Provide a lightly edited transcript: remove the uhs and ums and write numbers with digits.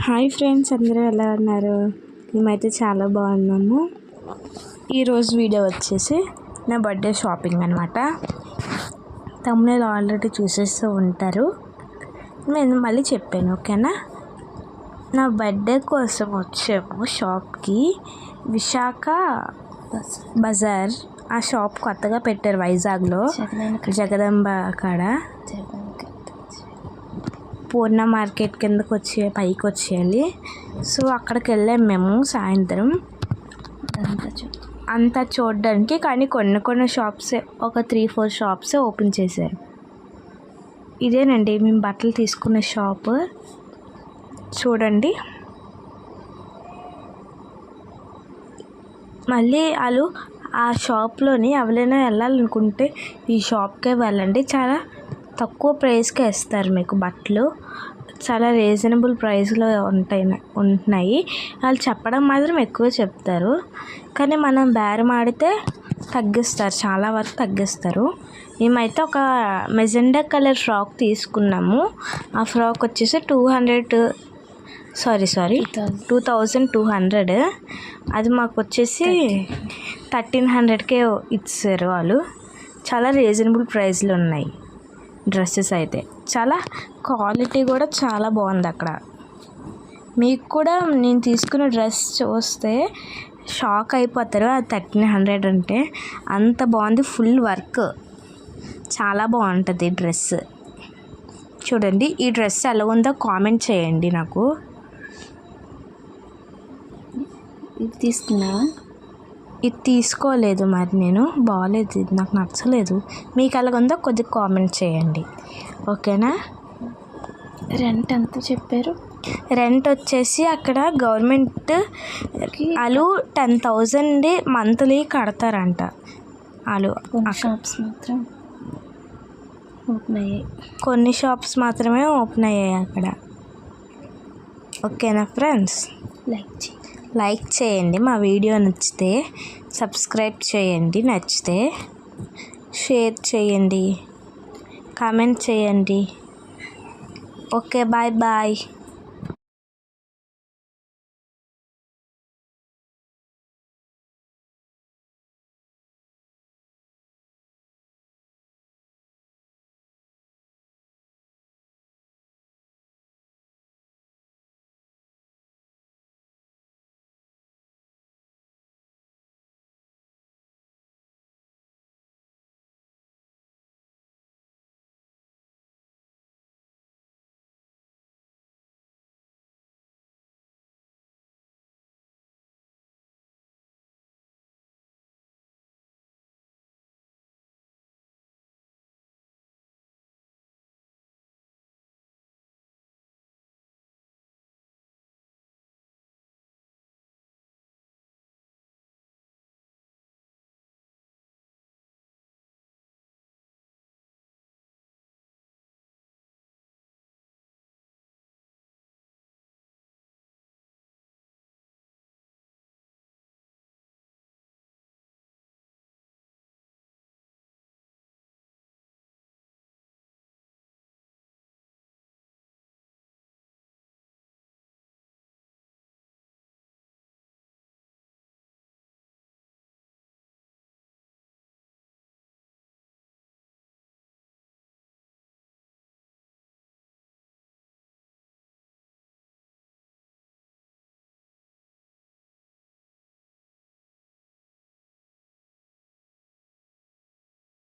Hi friends, అందరూ ఎలా ఉన్నారు? మేమైతే చాలా బాగున్నాము. ఈరోజు వీడియో వచ్చేసి నా బర్త్డే షాపింగ్ అనమాట. తమ్ముళ్ళు ఆల్రెడీ చూసేస్తూ ఉంటారు, నేను మళ్ళీ చెప్పాను. ఓకేనా? నా బర్త్డే కోసం వచ్చాము షాప్కి. విశాఖ బజార్ ఆ షాప్ కొత్తగా పెట్టారు వైజాగ్లో, జగదంబ కాడ. పూర్ణ మార్కెట్ కిందకు పైకి వచ్చేయాలి. సో అక్కడికి వెళ్ళాము మేము సాయంత్రం అంతా చూడడానికి. కానీ కొన్ని షాప్సే, ఒక 3-4 షాప్సే ఓపెన్ చేశారు. ఇదేనండి మేము బట్టలు తీసుకున్న షాప్, చూడండి. మళ్ళీ వాళ్ళు ఆ షాప్లోని ఎవరైనా వెళ్ళాలనుకుంటే ఈ షాప్కే వెళ్ళండి. చాలా తక్కువ ప్రైస్కే ఇస్తారు మీకు బట్టలు. చాలా రీజనబుల్ ప్రైస్లో ఉంటున్నాయి. వాళ్ళు చెప్పడం మాత్రం ఎక్కువ చెప్తారు, కానీ మనం బేరం ఆడితే తగ్గిస్తారు, చాలా వరకు తగ్గిస్తారు. మేమైతే ఒక మెజెండా కలర్ ఫ్రాక్ తీసుకున్నాము. ఆ ఫ్రాక్ వచ్చేసి 2200. అది మాకు వచ్చేసి 1300కే ఇచ్చారు వాళ్ళు. చాలా రీజనబుల్ ప్రైస్లో ఉన్నాయి డ్రెస్సెస్. అయితే చాలా క్వాలిటీ కూడా చాలా బాగుంది అక్కడ. మీకు కూడా నేను తీసుకున్న డ్రెస్ చూస్తే షాక్ అయిపోతారు. అది 1300 అంటే అంత బాగుంది. ఫుల్ వర్క్, చాలా బాగుంటుంది డ్రెస్. చూడండి, ఈ డ్రెస్ ఎలా ఉందో కామెంట్ చేయండి నాకు. ఇది తీసుకున్నావా? ఇది తీసుకోలేదు, మరి నేను బాగాలేదు, ఇది నాకు నచ్చలేదు. మీకు ఎలాగుందో కొద్దిగా కామెంట్ చేయండి. ఓకేనా? రెంట్ ఎంత చెప్పారు? రెంట్ వచ్చేసి అక్కడ గవర్నమెంట్ వాళ్ళు 10,000 మంత్లీ కడతారంట. వాళ్ళు షాప్స్ మాత్రం ఓపెన్ అయ్యాయి, కొన్ని షాప్స్ మాత్రమే ఓపెన్ అయ్యాయి అక్కడ. ఓకేనా ఫ్రెండ్స్? లైక్ చేయండి, మా వీడియో నచ్చితే సబ్స్క్రైబ్ చేయండి, నచ్చితే షేర్ చేయండి, కామెంట్ చేయండి. Okay, bye.